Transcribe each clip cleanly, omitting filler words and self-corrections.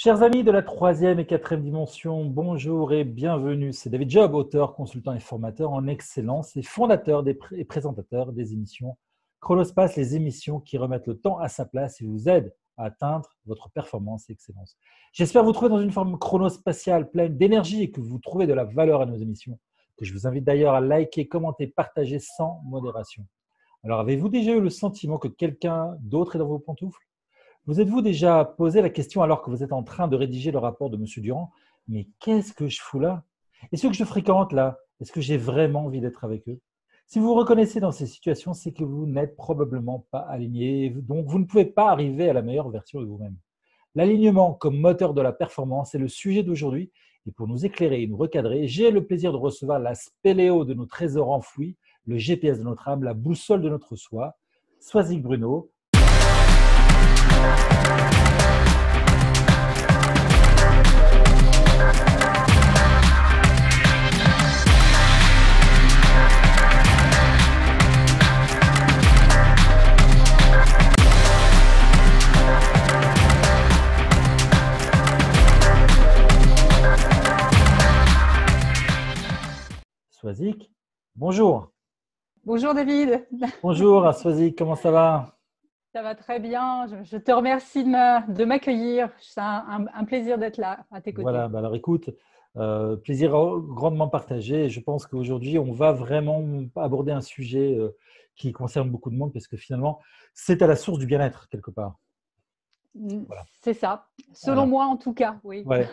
Chers amis de la troisième et quatrième dimension, bonjour et bienvenue. C'est David Job, auteur, consultant et formateur en excellence et fondateur et présentateur des émissions Chronospace, les émissions qui remettent le temps à sa place et vous aident à atteindre votre performance et excellence. J'espère vous trouver dans une forme chronospatiale pleine d'énergie et que vous trouvez de la valeur à nos émissions, que je vous invite d'ailleurs à liker, commenter, partager sans modération. Alors, avez-vous déjà eu le sentiment que quelqu'un d'autre est dans vos pantoufles ? Vous êtes-vous déjà posé la question alors que vous êtes en train de rédiger le rapport de M. Durand? Mais qu'est-ce que je fous là? Et ceux que je fréquente là, est-ce que j'ai vraiment envie d'être avec eux? Si vous vous reconnaissez dans ces situations, c'est que vous n'êtes probablement pas aligné, donc vous ne pouvez pas arriver à la meilleure version de vous-même. L'alignement comme moteur de la performance est le sujet d'aujourd'hui. Et pour nous éclairer et nous recadrer, j'ai le plaisir de recevoir la spéléo de nos trésors enfouis, le GPS de notre âme, la boussole de notre soi, Swazik Bruno. Swazik, bonjour. Bonjour David. Bonjour Swazik, comment ça va? Ça va très bien. Je te remercie de m'accueillir. C'est un plaisir d'être là à tes côtés. Voilà, alors écoute, plaisir grandement partagé. Je pense qu'aujourd'hui, on va vraiment aborder un sujet qui concerne beaucoup de monde parce que finalement, c'est à la source du bien-être quelque part. Voilà. C'est ça, selon moi en tout cas, oui. Ouais.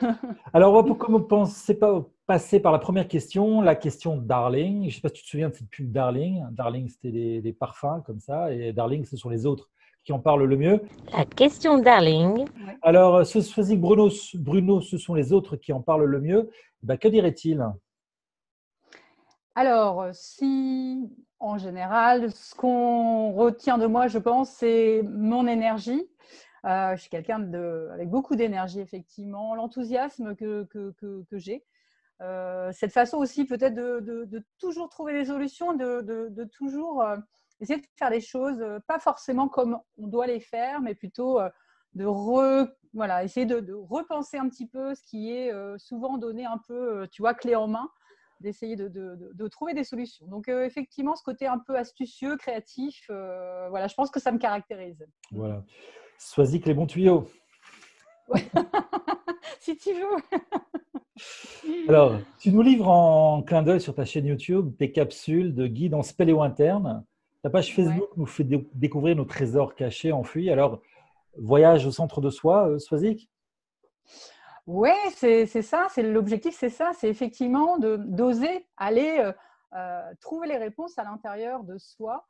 Alors, on va passer par la première question, la question Darling. Je ne sais pas si tu te souviens de cette pub Darling. Darling, c'était des parfums comme ça, et Darling, ce sont les autres qui en parlent le mieux. La question Darling. Ouais. Alors, Swazik Bruno, ce sont les autres qui en parlent le mieux. Ben, que dirait-il? Alors, si en général, ce qu'on retient de moi, je pense, c'est mon énergie. Je suis quelqu'un avec beaucoup d'énergie, effectivement, l'enthousiasme que j'ai. Cette façon aussi peut-être de toujours trouver des solutions, de toujours essayer de faire les choses, pas forcément comme on doit les faire, mais plutôt essayer de repenser un petit peu ce qui est souvent donné un peu, tu vois, clé en main, d'essayer de trouver des solutions. Donc, effectivement, ce côté un peu astucieux, créatif, voilà, je pense que ça me caractérise. Voilà. Swazik, les bons tuyaux. Ouais. Si tu veux. Alors, tu nous livres en clin d'œil sur ta chaîne YouTube tes capsules de guide en spéléo interne. Ta page Facebook nous fait découvrir nos trésors cachés, enfouis. Alors, voyage au centre de soi, Swazik? Oui, c'est ça, c'est l'objectif, c'est ça, c'est effectivement d'oser aller trouver les réponses à l'intérieur de soi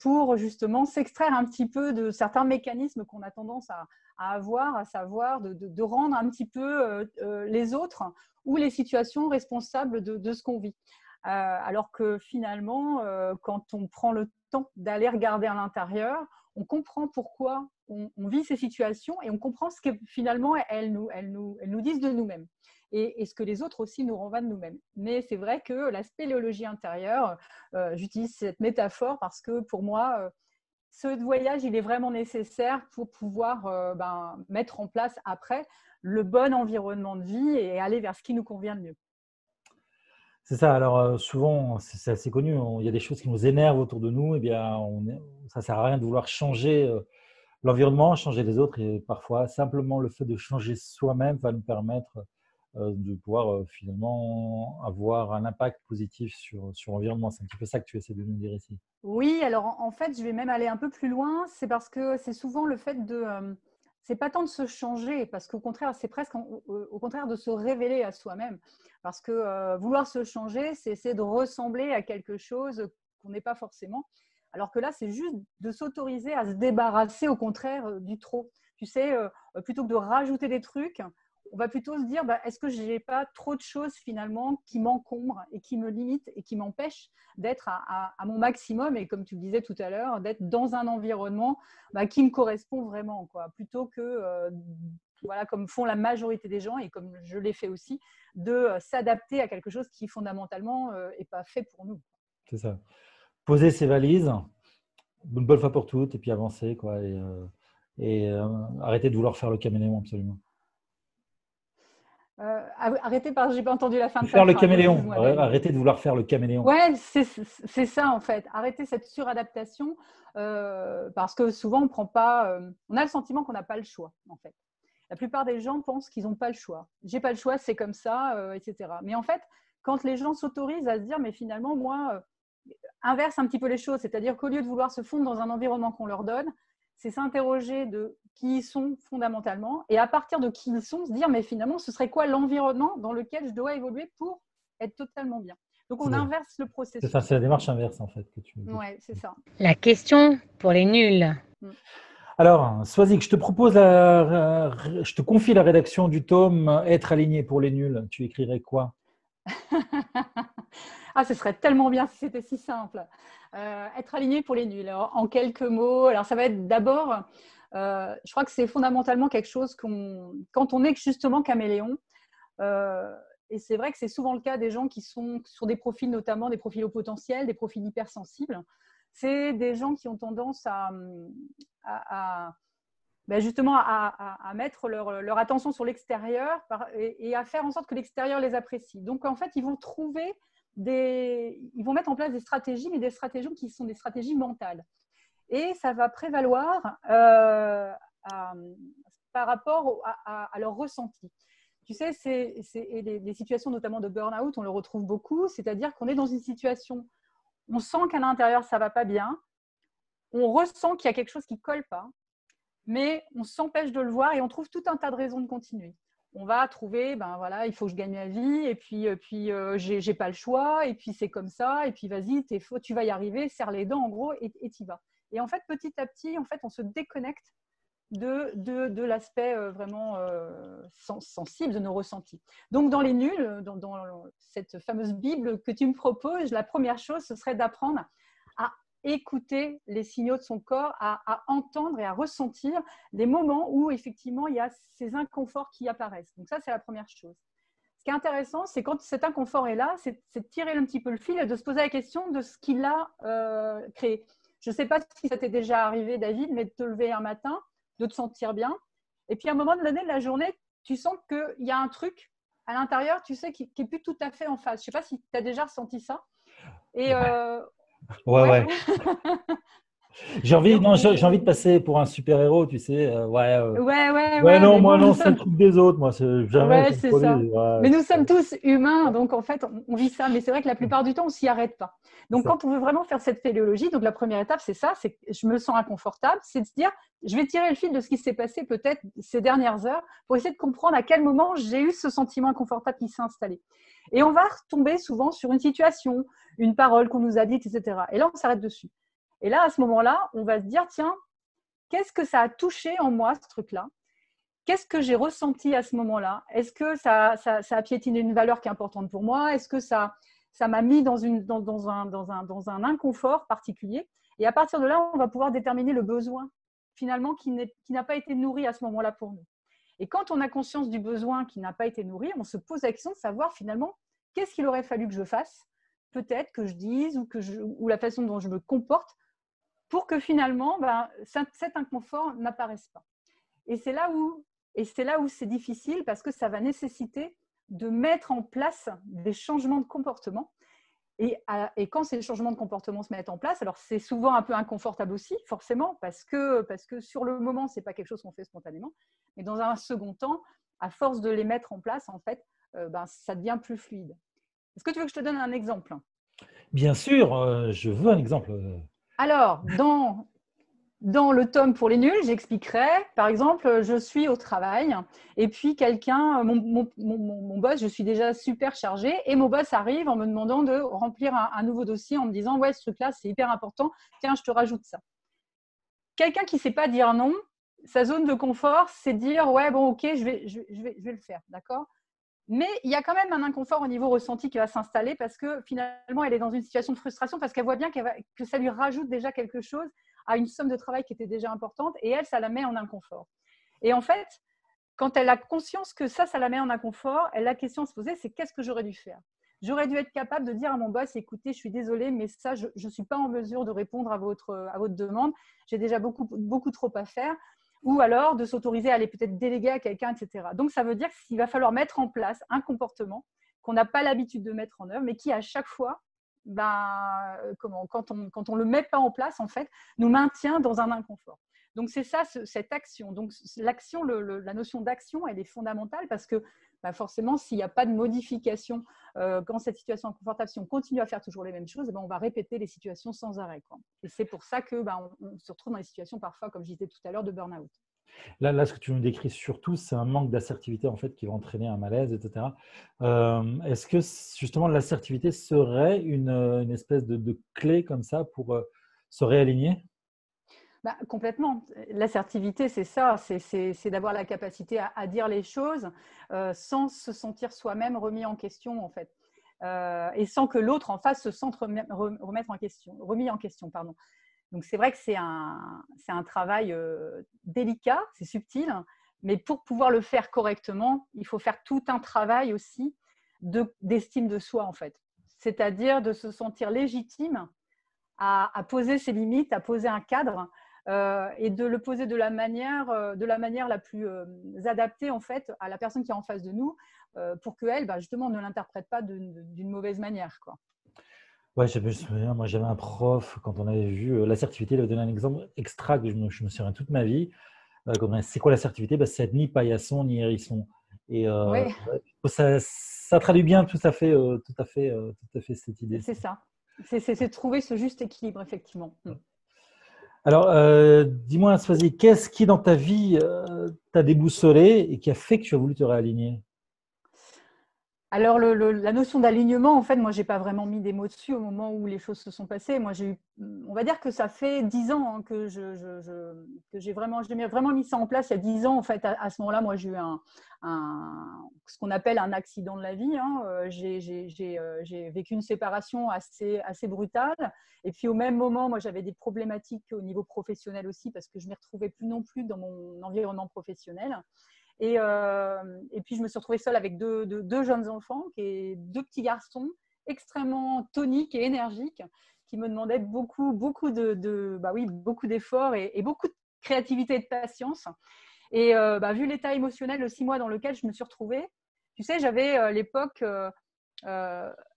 pour justement s'extraire un petit peu de certains mécanismes qu'on a tendance à avoir, à savoir de rendre un petit peu les autres ou les situations responsables de ce qu'on vit. Alors que finalement, quand on prend le temps d'aller regarder à l'intérieur, on comprend pourquoi on vit ces situations et on comprend ce que finalement elles nous disent de nous-mêmes et ce que les autres aussi nous renvoient de nous-mêmes. Mais c'est vrai que la spéléologie intérieure, j'utilise cette métaphore parce que pour moi, ce voyage, il est vraiment nécessaire pour pouvoir mettre en place après le bon environnement de vie et aller vers ce qui nous convient le mieux. C'est ça. Alors, souvent, c'est assez connu. Il y a des choses qui nous énervent autour de nous. Eh bien, ça ne sert à rien de vouloir changer l'environnement, changer les autres. Et parfois, simplement le fait de changer soi-même va nous permettre de pouvoir finalement avoir un impact positif sur l'environnement. C'est un petit peu ça que tu essaies de nous dire ici. Oui, alors en fait, je vais même aller un peu plus loin. C'est parce que c'est souvent le fait c'est pas tant de se changer, parce qu'au contraire, c'est presque au contraire de se révéler à soi-même. Parce que vouloir se changer, c'est essayer de ressembler à quelque chose qu'on n'est pas forcément. Alors que là, c'est juste de s'autoriser à se débarrasser, au contraire, du trop. Tu sais, plutôt que de rajouter des trucs, on va plutôt se dire, est-ce que je n'ai pas trop de choses finalement qui m'encombrent et qui me limitent et qui m'empêchent d'être à mon maximum et comme tu le disais tout à l'heure, d'être dans un environnement qui me correspond vraiment, quoi, plutôt que, voilà, comme font la majorité des gens et comme je l'ai fait aussi, de s'adapter à quelque chose qui fondamentalement n'est pas fait pour nous. C'est ça. Poser ses valises, une bonne fois pour toutes, et puis avancer, quoi, et arrêter de vouloir faire le caméléon, absolument. Arrêtez, j'ai pas entendu la fin de ta Faire le phrase. caméléon. Excuse-moi, David. Arrêtez de vouloir faire le caméléon. Ouais, c'est ça en fait. Arrêter cette suradaptation parce que souvent on a le sentiment qu'on n'a pas le choix en fait. La plupart des gens pensent qu'ils n'ont pas le choix. J'ai pas le choix, c'est comme ça, etc. Mais en fait, quand les gens s'autorisent à se dire, mais finalement, moi, inverse un petit peu les choses, c'est-à-dire qu'au lieu de vouloir se fondre dans un environnement qu'on leur donne, c'est s'interroger de qui ils sont fondamentalement et à partir de qui ils sont, se dire, mais finalement, ce serait quoi l'environnement dans lequel je dois évoluer pour être totalement bien. Donc, on inverse le processus. C'est ça, c'est la démarche inverse en fait que tu dis. Oui, c'est ça. La question pour les nuls. Alors, Swazik, je te propose, je te confie la rédaction du tome Être aligné pour les nuls. Tu écrirais quoi? Ah, ce serait tellement bien si c'était si simple. Être aligné pour les nuls. Alors, en quelques mots, alors ça va être d'abord, je crois que c'est fondamentalement quelque chose quand on est justement caméléon, et c'est vrai que c'est souvent le cas des gens qui sont sur des profils, notamment des profils au potentiel, des profils hypersensibles. C'est des gens qui ont tendance justement à mettre leur attention sur l'extérieur et à faire en sorte que l'extérieur les apprécie. Donc, en fait, ils vont mettre en place des stratégies, mais des stratégies qui sont des stratégies mentales. Et ça va prévaloir par rapport à leur ressenti. Tu sais, les situations notamment de burn-out, on le retrouve beaucoup, c'est-à-dire qu'on est dans une situation, on sent qu'à l'intérieur, ça ne va pas bien, on ressent qu'il y a quelque chose qui ne colle pas, mais on s'empêche de le voir et on trouve tout un tas de raisons de continuer. On va trouver, il faut que je gagne ma vie, et puis j'ai pas le choix, et puis c'est comme ça, et puis vas-y, tu vas y arriver, serre les dents en gros, et t'y vas. Et en fait, petit à petit, on se déconnecte de l'aspect vraiment sensible de nos ressentis. Donc, dans les nuls, dans cette fameuse Bible que tu me proposes, la première chose, ce serait d'apprendre à écouter les signaux de son corps, à entendre et à ressentir les moments où, effectivement, il y a ces inconforts qui apparaissent. Donc, ça, c'est la première chose. Ce qui est intéressant, c'est quand cet inconfort est là, c'est de tirer un petit peu le fil et de se poser la question de ce qu'il a créé. Je ne sais pas si ça t'est déjà arrivé, David, mais de te lever un matin, de te sentir bien. Et puis, à un moment donné de la journée, tu sens qu'il y a un truc à l'intérieur, tu sais, qui n'est plus tout à fait en phase. Je ne sais pas si tu as déjà ressenti ça. Et ouais. J'ai envie de passer pour un super-héros, tu sais. Non, moi, non, c'est le truc des autres. Moi, c'est jamais. Ouais, c'est ça. Mais nous sommes tous humains, donc en fait, on vit ça. Mais c'est vrai que la plupart du temps, on ne s'y arrête pas. Donc, quand on veut vraiment faire cette téléologie, donc la première étape, c'est ça, c'est que je me sens inconfortable, c'est de se dire, je vais tirer le fil de ce qui s'est passé peut-être ces dernières heures pour essayer de comprendre à quel moment j'ai eu ce sentiment inconfortable qui s'est installé. Et on va retomber souvent sur une situation, une parole qu'on nous a dite, etc. Et là, on s'arrête dessus. Et là, à ce moment-là, on va se dire, tiens, qu'est-ce que ça a touché en moi, ce truc-là? Qu'est-ce que j'ai ressenti à ce moment-là? Est-ce que ça a piétiné une valeur qui est importante pour moi? Est-ce que ça m'a mis dans un inconfort particulier? Et à partir de là, on va pouvoir déterminer le besoin, finalement, qui n'a pas été nourri à ce moment-là pour nous. Et quand on a conscience du besoin qui n'a pas été nourri, on se pose la question de savoir, finalement, qu'est-ce qu'il aurait fallu que je fasse? Peut-être que je dise ou la façon dont je me comporte pour que finalement, cet inconfort n'apparaisse pas. Et c'est là où c'est difficile parce que ça va nécessiter de mettre en place des changements de comportement. Et quand ces changements de comportement se mettent en place, alors c'est souvent un peu inconfortable aussi, forcément, parce que sur le moment, ce n'est pas quelque chose qu'on fait spontanément. Mais dans un second temps, à force de les mettre en place, en fait, ça devient plus fluide. Est-ce que tu veux que je te donne un exemple? Bien sûr, je veux un exemple. Alors, dans le tome pour les nuls, j'expliquerai, par exemple, je suis au travail et puis mon boss, je suis déjà super chargée et mon boss arrive en me demandant de remplir un nouveau dossier en me disant « Ouais, ce truc-là, c'est hyper important, tiens, je te rajoute ça. » Quelqu'un qui ne sait pas dire non, sa zone de confort, c'est de dire « Ouais, bon, ok, je vais le faire, d'accord ?» Mais il y a quand même un inconfort au niveau ressenti qui va s'installer parce que finalement, elle est dans une situation de frustration parce qu'elle voit bien que ça lui rajoute déjà quelque chose à une somme de travail qui était déjà importante et elle, ça la met en inconfort. Et en fait, quand elle a conscience que ça la met en inconfort, la question à se poser, c'est qu'est-ce que j'aurais dû faire? J'aurais dû être capable de dire à mon boss, écoutez, je suis désolée, mais ça, je ne suis pas en mesure de répondre à votre demande. J'ai déjà beaucoup trop à faire. ou alors de s'autoriser à aller peut-être déléguer à quelqu'un, etc. Donc, ça veut dire qu'il va falloir mettre en place un comportement qu'on n'a pas l'habitude de mettre en œuvre, mais qui, à chaque fois, quand on ne le met pas en place, en fait, nous maintient dans un inconfort. Donc, c'est ça, cette action. Donc, l'action, la notion d'action, elle est fondamentale parce que forcément, s'il n'y a pas de modification, quand cette situation est inconfortable, si on continue à faire toujours les mêmes choses, on va répéter les situations sans arrêt, quoi. Et c'est pour ça que on se retrouve dans des situations parfois, comme je disais tout à l'heure, de burn-out. Là, ce que tu nous décris surtout, c'est un manque d'assertivité en fait qui va entraîner un malaise, etc. Est-ce que justement l'assertivité serait une espèce de clé comme ça pour se réaligner? Complètement. L'assertivité, c'est ça, c'est d'avoir la capacité à dire les choses sans se sentir soi-même remis en question, en fait. Et sans que l'autre en face se sente remis en question, pardon. Donc, c'est vrai que c'est un travail délicat, c'est subtil, mais pour pouvoir le faire correctement, il faut faire tout un travail aussi d'estime de soi, en fait. C'est-à-dire de se sentir légitime à poser ses limites, à poser un cadre et de le poser de la manière la plus adaptée, en fait, à la personne qui est en face de nous pour qu'elle, justement, ne l'interprète pas d'une mauvaise manière, quoi. Ouais, je me souviens, moi j'avais un prof, quand on avait vu l'assertivité, il avait donné un exemple extra que je me souviens toute ma vie. C'est quoi l'assertivité? C'est être ni paillasson ni hérisson. Et Oui, ça traduit bien tout à fait cette idée. c'est ça. C'est trouver ce juste équilibre, effectivement. Alors, dis-moi, Swazi, qu'est-ce qui dans ta vie t'a déboussolé et qui a fait que tu as voulu te réaligner? Alors, la notion d'alignement, en fait, moi, je n'ai pas vraiment mis des mots dessus au moment où les choses se sont passées. Moi, on va dire que ça fait 10 ans que j'ai vraiment mis ça en place. Il y a 10 ans, en fait, à ce moment-là, moi, j'ai eu ce qu'on appelle un accident de la vie. J'ai vécu une séparation assez brutale. Et puis, au même moment, moi, j'avais des problématiques au niveau professionnel aussi parce que je ne m'y retrouvais plus non plus dans mon environnement professionnel. Et puis, je me suis retrouvée seule avec deux jeunes enfants, deux petits garçons extrêmement toniques et énergiques qui me demandaient beaucoup d'efforts et beaucoup de créativité et de patience. Et vu l'état émotionnel de 6 mois dans lequel je me suis retrouvée, tu sais, j'avais à l'époque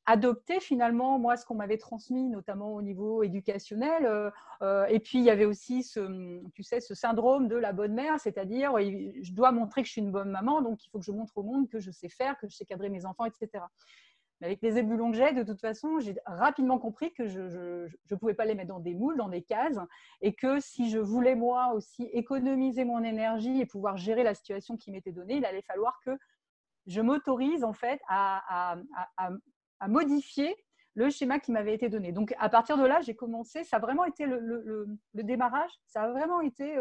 adopté finalement, moi, ce qu'on m'avait transmis, notamment au niveau éducationnel. Et puis, il y avait aussi ce syndrome de la bonne mère, c'est-à-dire, je dois montrer que je suis une bonne maman, donc il faut que je montre au monde que je sais faire, que je sais cadrer mes enfants, etc. Mais avec les ébullitions que j'ai, de toute façon, j'ai rapidement compris que je ne pouvais pas les mettre dans des moules, dans des cases, et que si je voulais, moi aussi, économiser mon énergie et pouvoir gérer la situation qui m'était donnée, il allait falloir que je m'autorise, en fait, à modifier le schéma qui m'avait été donné. Donc, à partir de là, j'ai commencé, ça a vraiment été le démarrage, ça a vraiment été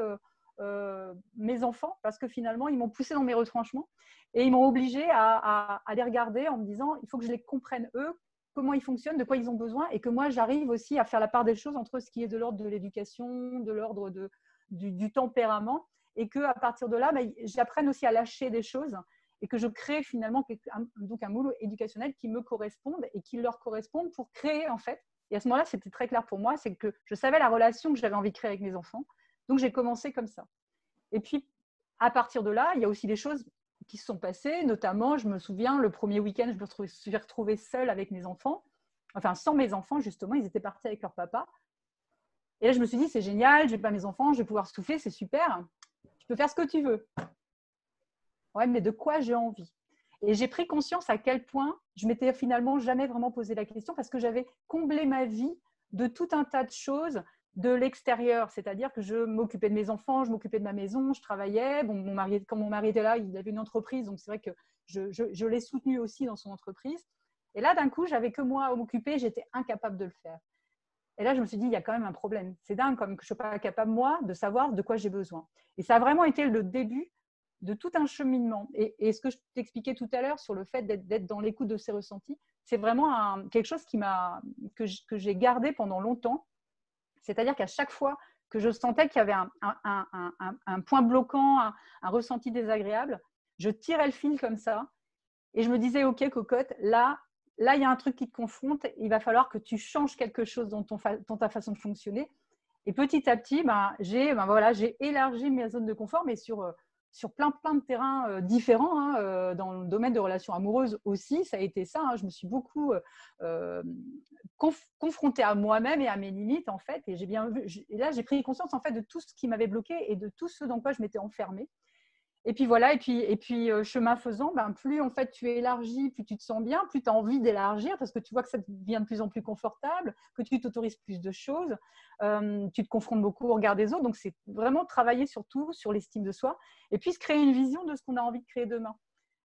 mes enfants, parce que finalement, ils m'ont poussé dans mes retranchements et ils m'ont obligée à les regarder en me disant, il faut que je les comprenne eux, comment ils fonctionnent, de quoi ils ont besoin, et que moi, j'arrive aussi à faire la part des choses entre ce qui est de l'ordre de l'éducation, de l'ordre du tempérament, et qu'à partir de là, j'apprenne aussi à lâcher des choses et que je crée finalement donc un moule éducationnel qui me corresponde et qui leur corresponde pour créer, en fait. Et à ce moment-là, c'était très clair pour moi, c'est que je savais la relation que j'avais envie de créer avec mes enfants. Donc, j'ai commencé comme ça. Et puis, à partir de là, il y a aussi des choses qui se sont passées. Notamment, je me souviens, le premier week-end, je me suis retrouvée seule avec mes enfants. Enfin, sans mes enfants, justement. Ils étaient partis avec leur papa. Et là, je me suis dit, c'est génial, je n'ai pas mes enfants, je vais pouvoir souffler, c'est super. Tu peux faire ce que tu veux. Ouais, mais de quoi j'ai envie? Et j'ai pris conscience à quel point je m'étais finalement jamais vraiment posé la question parce que j'avais comblé ma vie de tout un tas de choses de l'extérieur. C'est-à-dire que je m'occupais de mes enfants, je m'occupais de ma maison, je travaillais. Bon, quand mon mari était là, il avait une entreprise, donc c'est vrai que je l'ai soutenu aussi dans son entreprise. Et là, d'un coup, j'avais que moi à m'occuper, j'étais incapable de le faire. Et là, je me suis dit, il y a quand même un problème. C'est dingue comme que je ne sois pas capable, moi, de savoir de quoi j'ai besoin. Et ça a vraiment été le début de tout un cheminement. Et ce que je t'expliquais tout à l'heure sur le fait d'être dans l'écoute de ses ressentis, c'est vraiment quelque chose que j'ai gardé pendant longtemps. C'est-à-dire qu'à chaque fois que je sentais qu'il y avait un point bloquant, un ressenti désagréable, je tirais le fil comme ça et je me disais, OK, cocotte, là, il y a un truc qui te confronte, il va falloir que tu changes quelque chose dans ta façon de fonctionner. Et petit à petit, j'ai élargi ma zone de confort, mais sur plein de terrains différents, hein, dans le domaine de relations amoureuses aussi, ça a été ça. Hein, je me suis beaucoup confrontée à moi-même et à mes limites, en fait. Et et là, j'ai pris conscience, en fait, de tout ce qui m'avait bloqué et de tout ce dans quoi je m'étais enfermée. Et puis voilà, et puis chemin faisant, plus en fait tu élargis, plus tu te sens bien, plus tu as envie d'élargir parce que tu vois que ça devient de plus en plus confortable, que tu t'autorises plus de choses, tu te confrontes beaucoup au regard des autres. Donc c'est vraiment travailler surtout sur l'estime de soi et puis se créer une vision de ce qu'on a envie de créer demain.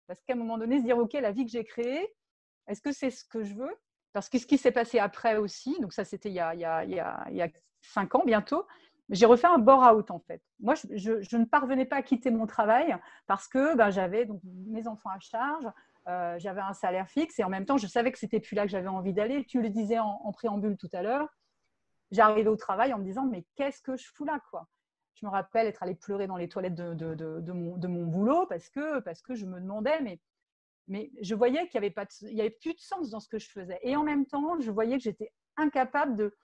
Parce qu'à un moment donné, se dire ok, la vie que j'ai créée, est-ce que c'est ce que je veux? Parce que ce qui s'est passé après aussi, donc ça c'était il y a 5 ans bientôt, j'ai refait un bore-out en fait. Moi, je ne parvenais pas à quitter mon travail parce que j'avais donc mes enfants à charge, j'avais un salaire fixe et en même temps, je savais que c'était plus là que j'avais envie d'aller. Tu le disais en préambule tout à l'heure, j'arrivais au travail en me disant mais qu'est-ce que je fous là quoi. Je me rappelle être allée pleurer dans les toilettes de mon boulot parce que je me demandais mais je voyais qu'il n'y avait plus de sens dans ce que je faisais. Et en même temps, je voyais que j'étais incapable de…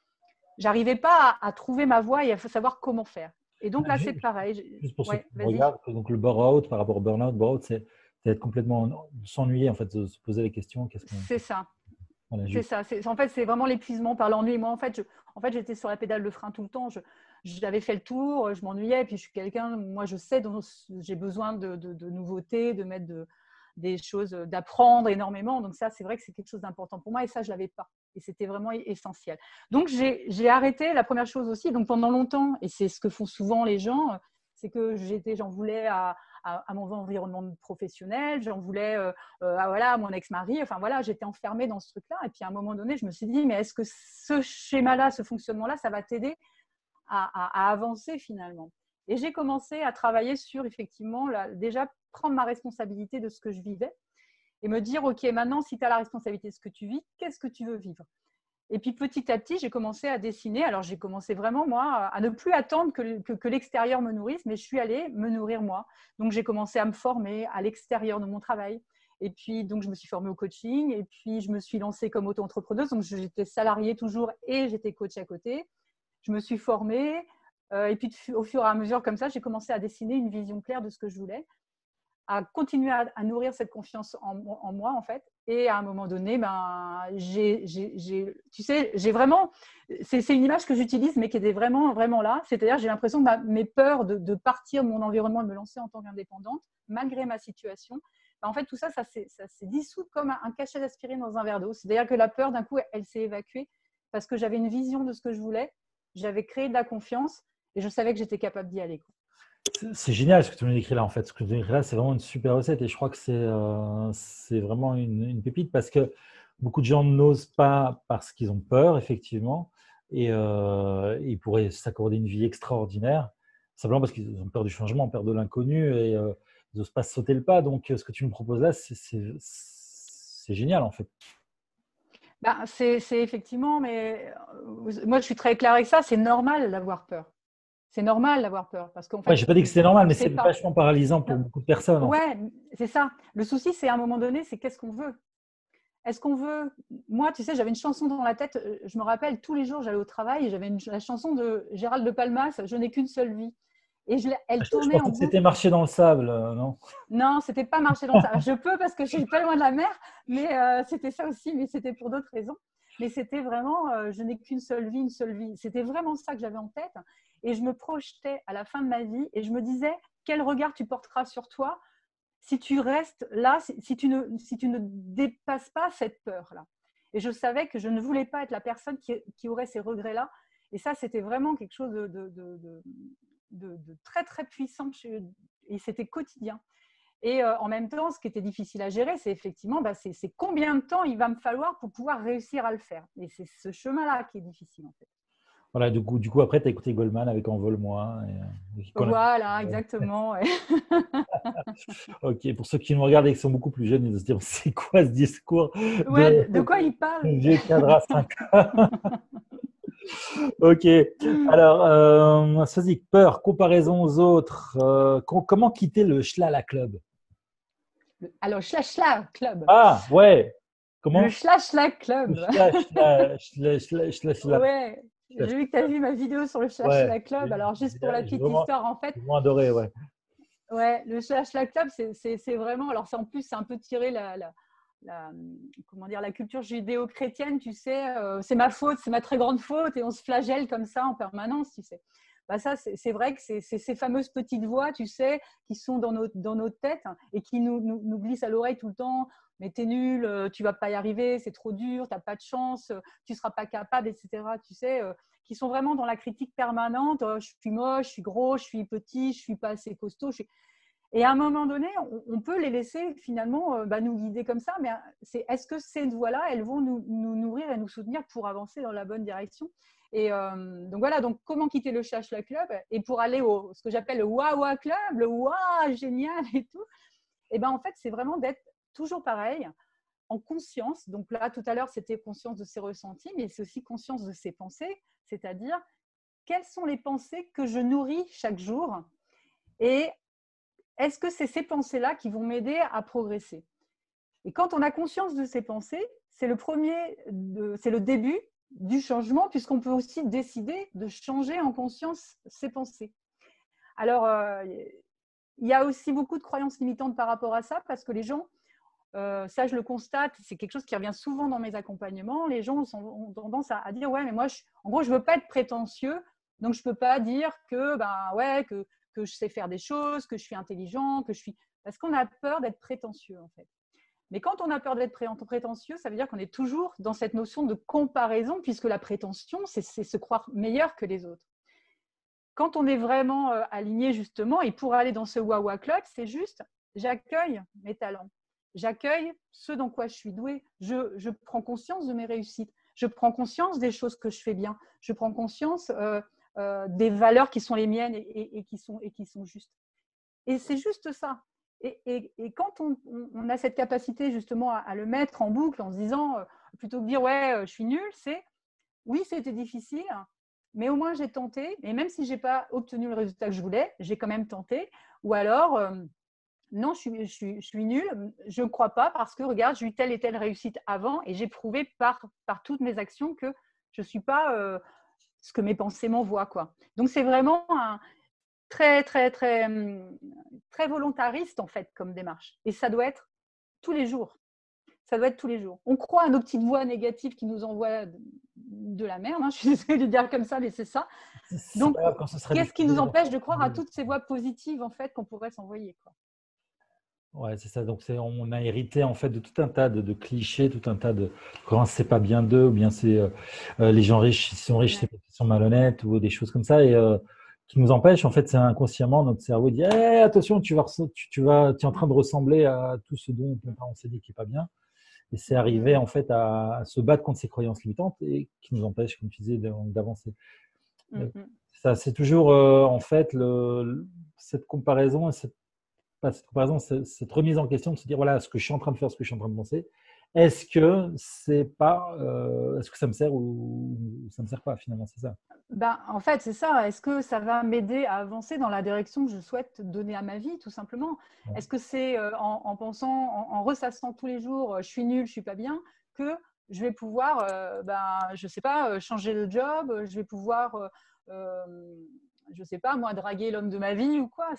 J'arrivais pas à trouver ma voie et à savoir comment faire. Et donc là, c'est pareil. Juste pour ceux qui me regardent, donc le bore-out par rapport au burn-out, bore-out, c'est être complètement s'ennuyer, en fait, se poser les questions. C'est ça. Voilà, c'est ça. En fait, c'est vraiment l'épuisement par l'ennui. Moi, en fait, j'étais sur la pédale de frein tout le temps. J'avais fait le tour, je m'ennuyais. Et puis, je suis quelqu'un, moi, je sais, j'ai besoin de nouveautés, de mettre des choses, d'apprendre énormément. Donc ça, c'est vrai que c'est quelque chose d'important pour moi et ça, je ne l'avais pas. Et c'était vraiment essentiel. Donc, j'ai arrêté la première chose aussi. Donc, pendant longtemps, et c'est ce que font souvent les gens, c'est que j'en voulais à mon environnement professionnel, j'en voulais à mon ex-mari. Enfin, voilà, j'étais enfermée dans ce truc-là. Et puis, à un moment donné, je me suis dit, mais est-ce que ce schéma-là, ce fonctionnement-là, ça va t'aider à avancer finalement? Et j'ai commencé à travailler sur, effectivement, déjà prendre ma responsabilité de ce que je vivais et me dire, OK, maintenant, si tu as la responsabilité de ce que tu vis, qu'est-ce que tu veux vivre? Et puis, petit à petit, j'ai commencé à dessiner. Alors, j'ai commencé vraiment, moi, à ne plus attendre que l'extérieur me nourrisse, mais je suis allée me nourrir moi. Donc, j'ai commencé à me former à l'extérieur de mon travail. Et puis, donc, je me suis formée au coaching et puis, je me suis lancée comme auto-entrepreneuse. Donc, j'étais salariée toujours et j'étais coach à côté. Je me suis formée. Et puis, au fur et à mesure, comme ça, j'ai commencé à dessiner une vision claire de ce que je voulais, à continuer à nourrir cette confiance en moi, en fait. Et à un moment donné, tu sais, j'ai vraiment… C'est une image que j'utilise, mais qui était vraiment, vraiment là. C'est-à-dire, j'ai l'impression que mes peurs de partir de mon environnement et de me lancer en tant qu'indépendante, malgré ma situation, en fait, tout ça, ça s'est dissous comme un cachet d'aspirine dans un verre d'eau. C'est-à-dire que la peur, d'un coup, elle s'est évacuée parce que j'avais une vision de ce que je voulais. J'avais créé de la confiance et je savais que j'étais capable d'y aller. C'est génial ce que tu nous décris là, en fait. Ce que tu nous décris là, c'est vraiment une super recette et je crois que c'est vraiment une pépite parce que beaucoup de gens n'osent pas parce qu'ils ont peur, effectivement, et ils pourraient s'accorder une vie extraordinaire simplement parce qu'ils ont peur du changement, peur de l'inconnu et ils n'osent pas sauter le pas. Donc, ce que tu nous proposes là, c'est génial, en fait. C'est effectivement, mais moi, je suis très claire avec ça, c'est normal d'avoir peur. C'est normal d'avoir peur parce qu'en fait, je n'ai pas dit que c'était normal, mais c'est vachement paralysant pour beaucoup de personnes. Ouais, c'est ça. Le souci, c'est à un moment donné, c'est qu'est-ce qu'on veut. Est-ce qu'on veut… Moi, tu sais, j'avais une chanson dans la tête. Je me rappelle, tous les jours, j'allais au travail et j'avais la chanson de Gérald de Palmas, « Je n'ai qu'une seule vie ». Et elle tournait je pensais que c'était marcher dans le sable, non? Non, c'était pas marcher dans le sable. Je peux parce que je suis pas loin de la mer, mais c'était ça aussi, mais c'était pour d'autres raisons. Mais c'était vraiment, je n'ai qu'une seule vie, une seule vie. C'était vraiment ça que j'avais en tête. Et je me projetais à la fin de ma vie et je me disais, quel regard tu porteras sur toi si tu restes là, si tu ne dépasses pas cette peur-là. Et je savais que je ne voulais pas être la personne qui aurait ces regrets-là. Et ça, c'était vraiment quelque chose de très, très puissant et c'était quotidien. Et en même temps, ce qui était difficile à gérer, c'est effectivement, c'est combien de temps il va me falloir pour pouvoir réussir à le faire. Et c'est ce chemin-là qui est difficile, en fait. Voilà, du coup après, tu as écouté Goldman avec Envole-moi. Voilà, exactement. Ouais. Ok, pour ceux qui nous regardent et qui sont beaucoup plus jeunes, ils vont se dire, c'est quoi ce discours de quoi il parle? Vieux cadre à 5 ans. Ok, alors, Swazik, peur, comparaison aux autres. Comment quitter le Schlala Club? Alors, Schlala Club. Ah, ouais. Comment? Le Schlala Club. Ouais. J'ai vu que tu as vu ma vidéo sur le Ouais, Shashla Club. Alors, juste pour la j'ai petite histoire, en fait, vraiment adoré, ouais. ouais, le Shashla Club, c'est vraiment… Alors, en plus, c'est un peu tiré comment dire, la culture judéo-chrétienne, tu sais. C'est ma faute, c'est ma très grande faute. Et on se flagelle comme ça en permanence, tu sais. Bah ça, c'est vrai que c'est ces fameuses petites voix, tu sais, qui sont dans nos têtes et qui nous glissent à l'oreille tout le temps. Mais t'es nul, tu vas pas y arriver, c'est trop dur, t'as pas de chance, tu seras pas capable, etc. Tu sais, qui sont vraiment dans la critique permanente. Je suis moche, je suis gros, je suis petit, je suis pas assez costaud. Et à un moment donné, on peut les laisser finalement nous guider comme ça. Mais est-ce que ces voix-là, elles vont nous nourrir et nous soutenir pour avancer dans la bonne direction? Et donc voilà, donc comment quitter le Shashla Club et pour aller au ce que j'appelle le Wawa Club, le Waouh génial et tout. Et ben en fait, c'est vraiment d'être toujours pareil, en conscience. Donc là, tout à l'heure, c'était conscience de ses ressentis, mais c'est aussi conscience de ses pensées, c'est-à-dire quelles sont les pensées que je nourris chaque jour et est-ce que c'est ces pensées-là qui vont m'aider à progresser? Et quand on a conscience de ces pensées, c'est le début du changement, puisqu'on peut aussi décider de changer en conscience ses pensées. Alors, il y a aussi beaucoup de croyances limitantes par rapport à ça, parce que les gens, ça je le constate, c'est quelque chose qui revient souvent dans mes accompagnements, les gens ont tendance à dire « ouais, mais moi, en gros, je ne veux pas être prétentieux, donc je ne peux pas dire que, que je sais faire des choses, que je suis intelligent, que je suis… » Parce qu'on a peur d'être prétentieux, en fait. Mais quand on a peur d'être prétentieux, ça veut dire qu'on est toujours dans cette notion de comparaison, puisque la prétention, c'est se croire meilleur que les autres. Quand on est vraiment aligné, justement, et pour aller dans ce Wawa Club, c'est juste, j'accueille mes talents, j'accueille ce dans quoi je suis douée, je prends conscience de mes réussites, je prends conscience des choses que je fais bien, je prends conscience des valeurs qui sont les miennes et qui sont justes. Et c'est juste ça. Et quand on a cette capacité justement à le mettre en boucle en se disant, plutôt que de dire ouais, je suis nulle, c'est oui, c'était difficile, mais au moins j'ai tenté. Et même si je n'ai pas obtenu le résultat que je voulais, j'ai quand même tenté. Ou alors, non, je suis nulle, je ne crois pas parce que regarde, j'ai eu telle et telle réussite avant et j'ai prouvé par toutes mes actions que je ne suis pas ce que mes pensées m'envoient, quoi. Donc, c'est vraiment très, très, très, très volontariste, en fait, comme démarche. Et ça doit être tous les jours. Ça doit être tous les jours. On croit à nos petites voix négatives qui nous envoient de la merde. Hein. Je suis désolée de dire comme ça, mais c'est ça. Donc, qu'est-ce qui nous empêche de croire à toutes ces voix positives, en fait, qu'on pourrait s'envoyer, quoi. Ouais, c'est ça. Donc, on a hérité en fait de tout un tas de clichés, tout un tas de quand c'est pas bien d'eux, ou bien c'est les gens riches, ils sont riches, c'est parce qu'ils sont malhonnêtes, ou des choses comme ça, et qui nous empêchent. En fait, c'est inconsciemment notre cerveau dit attention, tu es en train de ressembler à tout ce dont on t'a enseigné qui est pas bien. Et c'est arrivé en fait à se battre contre ces croyances limitantes et qui nous empêchent, comme tu disais, d'avancer. Ça, c'est toujours en fait cette comparaison et cette comparaison, cette remise en question de se dire voilà ce que je suis en train de faire, ce que je suis en train de penser. Est-ce que ça me sert ou ça me sert pas finalement, c'est ça. En fait, c'est ça. Est-ce que ça va m'aider à avancer dans la direction que je souhaite donner à ma vie, tout simplement? Ouais. Est-ce que c'est en pensant, en ressassant tous les jours, je suis nulle, je suis pas bien, que je vais pouvoir, je sais pas, changer de job, je vais pouvoir, je sais pas, moi, draguer l'homme de ma vie ou quoi?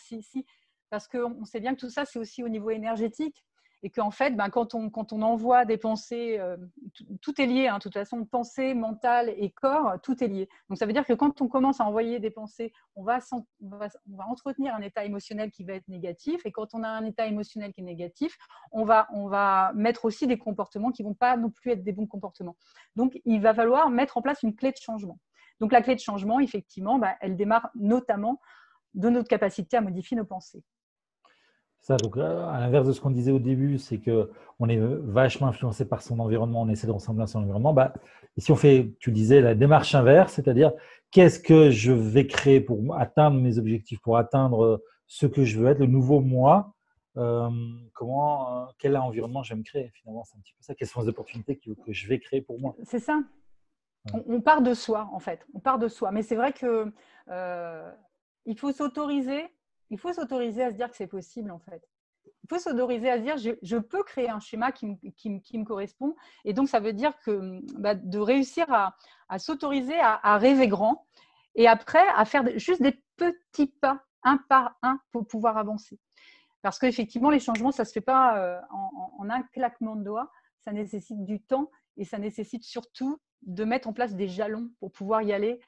Parce qu'on sait bien que tout ça, c'est aussi au niveau énergétique. Et qu'en fait, quand on envoie des pensées, tout est lié, hein, de toute façon, pensée, mental et corps, tout est lié. Donc, ça veut dire que quand on commence à envoyer des pensées, on va entretenir un état émotionnel qui va être négatif. Et quand on a un état émotionnel qui est négatif, on va mettre aussi des comportements qui ne vont pas non plus être des bons comportements. Donc, il va falloir mettre en place une clé de changement. Donc, la clé de changement, effectivement, elle démarre notamment de notre capacité à modifier nos pensées. Ça, donc, à l'inverse de ce qu'on disait au début, c'est qu'on est vachement influencé par son environnement, on essaie de ressembler à son environnement. Ici, on fait, tu disais, la démarche inverse, c'est-à-dire qu'est-ce que je vais créer pour atteindre mes objectifs, pour atteindre ce que je veux être, le nouveau moi, quel environnement je vais me créer finalement, c'est un petit peu ça. Quelles sont les opportunités que je vais créer pour moi? C'est ça. Ouais. On part de soi, en fait. On part de soi. Mais c'est vrai que il faut s'autoriser à se dire que c'est possible, en fait. faut s'autoriser à se dire je peux créer un schéma qui me correspond. Et donc, ça veut dire que de réussir à s'autoriser à rêver grand et après à faire juste des petits pas, un par un, pour pouvoir avancer. Parce qu'effectivement, les changements, ça ne se fait pas en un claquement de doigts. Ça nécessite du temps et ça nécessite surtout de mettre en place des jalons pour pouvoir y aller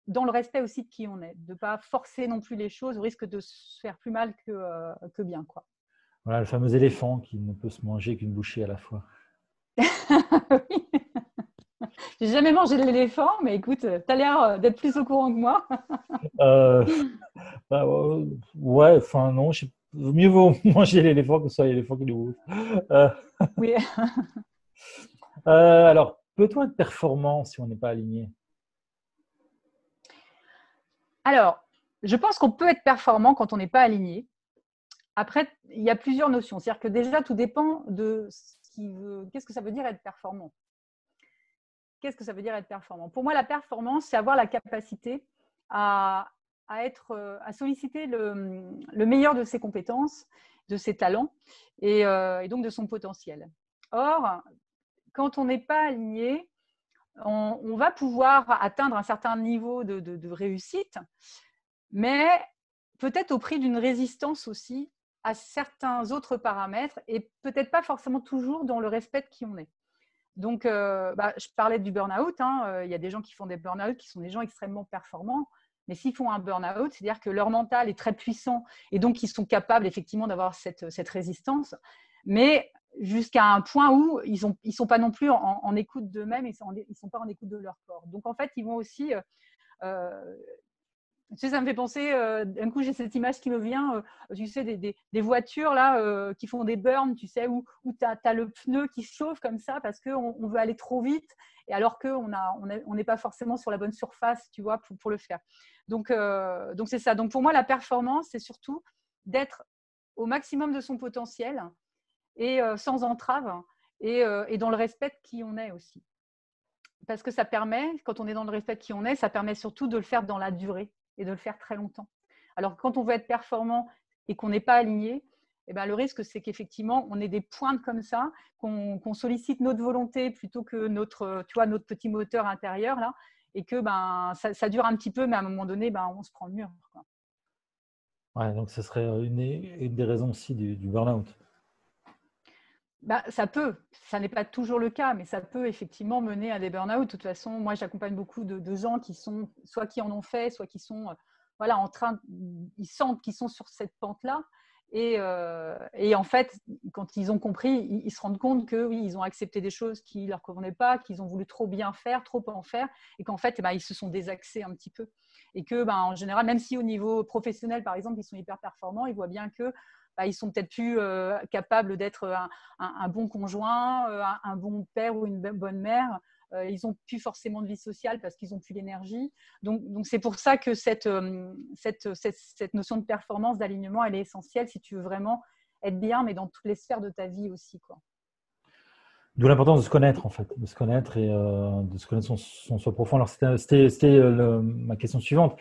dans le respect aussi de qui on est. De ne pas forcer non plus les choses au risque de se faire plus mal que bien, quoi. Voilà, le fameux éléphant qui ne peut se manger qu'une bouchée à la fois. Oui. J'ai jamais mangé de l'éléphant, mais écoute, tu as l'air d'être plus au courant que moi. Ouais, enfin non, mieux vaut manger l'éléphant que ce soit l'éléphant qui nous bouffe. Oui. Alors, peut-on être performant si on n'est pas aligné? Alors, je pense qu'on peut être performant quand on n'est pas aligné. Après, il y a plusieurs notions. C'est-à-dire que déjà, tout dépend de qu'est-ce que ça veut dire être performant. Qu'est-ce que ça veut dire être performant? Pour moi, la performance, c'est avoir la capacité à solliciter le meilleur de ses compétences, de ses talents et donc de son potentiel. Or, quand on n'est pas aligné, on va pouvoir atteindre un certain niveau de réussite, mais peut-être au prix d'une résistance aussi à certains autres paramètres et peut-être pas forcément toujours dans le respect de qui on est. Donc, je parlais du burn-out. Il y a des gens qui font des burn-out qui sont des gens extrêmement performants. Mais s'ils font un burn-out, c'est-à-dire que leur mental est très puissant et donc ils sont capables effectivement d'avoir cette résistance. Mais jusqu'à un point où ils sont pas non plus en écoute d'eux-mêmes, ils sont pas en écoute de leur corps. Donc, en fait, ils vont aussi… tu sais, ça me fait penser, d'un coup, j'ai cette image qui me vient, tu sais, des voitures là, qui font des burns, tu sais, où tu as le pneu qui chauffe comme ça parce qu'on veut aller trop vite, et alors qu'on n'est pas forcément sur la bonne surface, tu vois, pour le faire. Donc c'est ça. Donc, pour moi, la performance, c'est surtout d'être au maximum de son potentiel et sans entrave et dans le respect de qui on est aussi. Parce que ça permet, quand on est dans le respect de qui on est, ça permet surtout de le faire dans la durée et de le faire très longtemps. Alors, quand on veut être performant et qu'on n'est pas aligné, eh ben, le risque, c'est qu'effectivement, on ait des pointes comme ça, qu'on sollicite notre volonté plutôt que notre petit moteur intérieur, là, et que ça dure un petit peu, mais à un moment donné, on se prend le mur, quoi. Ouais, donc ce serait une des raisons aussi du burn-out. Ça peut, ça n'est pas toujours le cas, mais ça peut effectivement mener à des burn-out. De toute façon, moi, j'accompagne beaucoup de gens qui sont, soit qui en ont fait, soit qui sont ils sentent qu'ils sont sur cette pente-là. Et en fait, quand ils ont compris, ils se rendent compte que oui, ils ont accepté des choses qui ne leur convenaient pas, qu'ils ont voulu trop bien faire, trop en faire, et qu'en fait, ils se sont désaxés un petit peu. Et que, en général, même si au niveau professionnel, par exemple, ils sont hyper performants, ils voient bien que ils sont peut-être plus capables d'être un bon conjoint, un bon père ou une bonne mère. Ils n'ont plus forcément de vie sociale parce qu'ils n'ont plus l'énergie. Donc, c'est pour ça que cette notion de performance, d'alignement, elle est essentielle si tu veux vraiment être bien, mais dans toutes les sphères de ta vie aussi, quoi. D'où l'importance de se connaître, en fait, de se connaître et de se connaître son soi profond. Alors, c'était ma question suivante.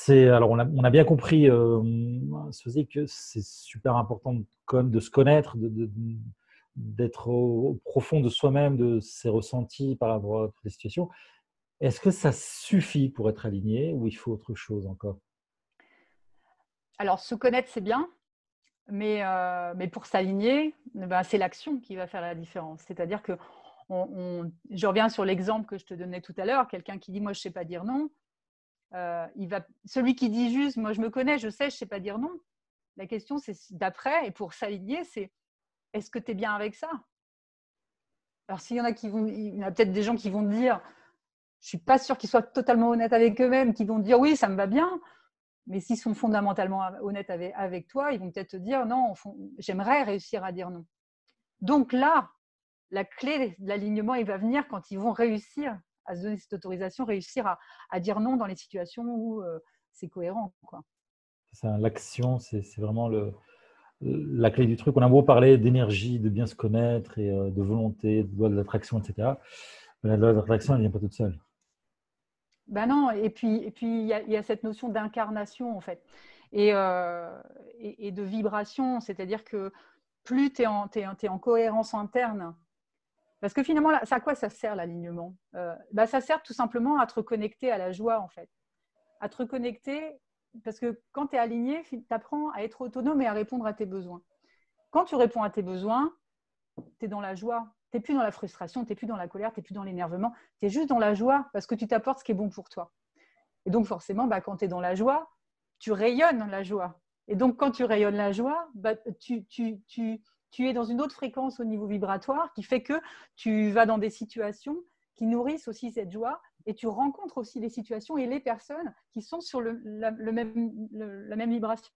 Alors, on a bien compris, que c'est super important de se connaître, d'être au profond de soi-même, de ses ressentis par rapport à toutes les situations. Est-ce que ça suffit pour être aligné ou il faut autre chose encore? Alors, se connaître, c'est bien. Mais pour s'aligner, c'est l'action qui va faire la différence. C'est-à-dire que je reviens sur l'exemple que je te donnais tout à l'heure, quelqu'un qui dit « moi, je ne sais pas dire non ». Celui qui dit juste « moi, je me connais, je sais, je ne sais pas dire non ». La question, c'est d'après, et pour s'aligner, c'est « est-ce que tu es bien avec ça ?» Alors, il y en a peut-être des gens qui vont dire « je ne suis pas sûre qu'ils soient totalement honnêtes avec eux-mêmes », qui vont dire « oui, ça me va bien ». Mais s'ils sont fondamentalement honnêtes avec toi, ils vont peut-être te dire « non, j'aimerais réussir à dire non ». Donc là, la clé de l'alignement, il va venir quand ils vont réussir à se donner cette autorisation, réussir à dire non dans les situations où c'est cohérent, quoi. L'action, c'est vraiment la clé du truc. On a beau parler d'énergie, de bien se connaître et de volonté, de loi de l'attraction, etc. Mais la loi de l'attraction, elle ne vient pas toute seule. Ben non, et puis il y a cette notion d'incarnation, en fait. et de vibration. C'est-à-dire que plus tu es en cohérence interne, parce que finalement, à quoi ça sert l'alignement? Ça sert tout simplement à te reconnecter à la joie, en fait. À te reconnecter, parce que quand tu es aligné, tu apprends à être autonome et à répondre à tes besoins. Quand tu réponds à tes besoins, tu es dans la joie. Tu n'es plus dans la frustration, tu n'es plus dans la colère, tu n'es plus dans l'énervement. Tu es juste dans la joie parce que tu t'apportes ce qui est bon pour toi. Et donc, forcément, quand tu es dans la joie, tu rayonnes la joie. Et donc, quand tu rayonnes la joie, tu es dans une autre fréquence au niveau vibratoire qui fait que tu vas dans des situations qui nourrissent aussi cette joie et tu rencontres aussi les situations et les personnes qui sont sur la même vibration.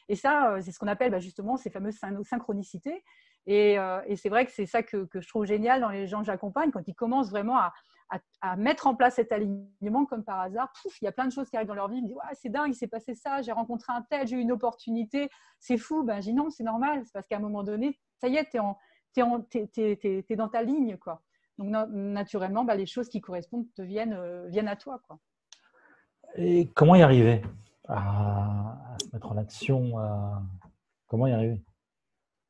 Et ça, c'est ce qu'on appelle justement ces fameuses synchronicités. Et c'est vrai que c'est ça que je trouve génial dans les gens que j'accompagne, quand ils commencent vraiment à mettre en place cet alignement comme par hasard. Il y a plein de choses qui arrivent dans leur vie. Ils me disent c'est dingue, il s'est passé ça, j'ai rencontré un tel, j'ai eu une opportunité, c'est fou. Je dis non, c'est normal, c'est parce qu'à un moment donné, ça y est, tu es dans ta ligne, quoi. Donc naturellement, les choses qui correspondent viennent à toi, quoi. Et comment y arriver à se mettre en action Comment y arriver?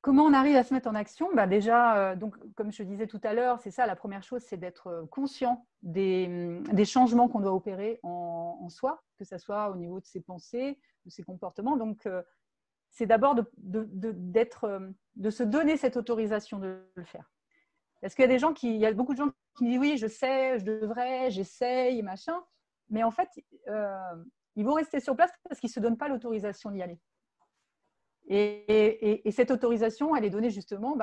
Comment on arrive à se mettre en action? Déjà, donc, comme je disais tout à l'heure, c'est ça, la première chose, c'est d'être conscient des changements qu'on doit opérer en soi, que ce soit au niveau de ses pensées, de ses comportements. Donc, c'est d'abord de se donner cette autorisation de le faire. Parce qu'il y a beaucoup de gens qui me disent oui, je sais, je devrais, j'essaye, machin. Mais en fait, ils vont rester sur place parce qu'ils ne se donnent pas l'autorisation d'y aller. Et cette autorisation, elle est donnée justement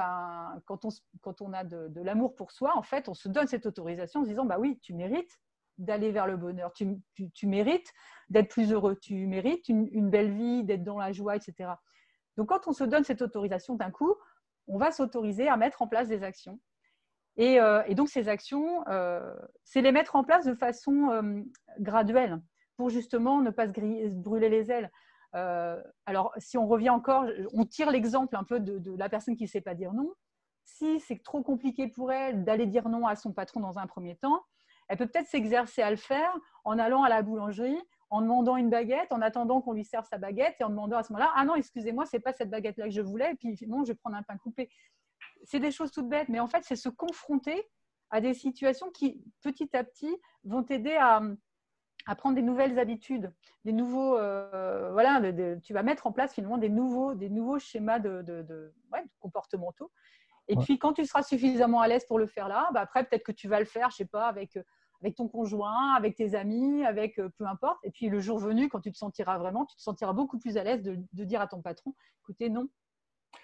quand on a de l'amour pour soi. En fait, on se donne cette autorisation en se disant oui, tu mérites d'aller vers le bonheur, tu mérites d'être plus heureux, tu mérites une belle vie, d'être dans la joie, etc. Donc, quand on se donne cette autorisation d'un coup, on va s'autoriser à mettre en place des actions. Et donc, ces actions, c'est les mettre en place de façon graduelle pour justement ne pas se brûler les ailes. Alors, si on revient encore, on tire l'exemple un peu de la personne qui ne sait pas dire non. Si c'est trop compliqué pour elle d'aller dire non à son patron dans un premier temps, elle peut peut-être s'exercer à le faire en allant à la boulangerie, en demandant une baguette, en attendant qu'on lui serve sa baguette et en demandant à ce moment-là « Ah non, excusez-moi, ce n'est pas cette baguette-là que je voulais, et puis non, je vais prendre un pain coupé. » C'est des choses toutes bêtes, mais en fait, c'est se confronter à des situations qui, petit à petit, vont t'aider à prendre des nouvelles habitudes, des nouveaux, tu vas mettre en place finalement des nouveaux schémas de comportementaux. Et puis, quand tu seras suffisamment à l'aise pour le faire là, après, peut-être que tu vas le faire, je ne sais pas, avec ton conjoint, avec tes amis, avec peu importe. Et puis, le jour venu, quand tu te sentiras vraiment, tu te sentiras beaucoup plus à l'aise de dire à ton patron, écoutez, non.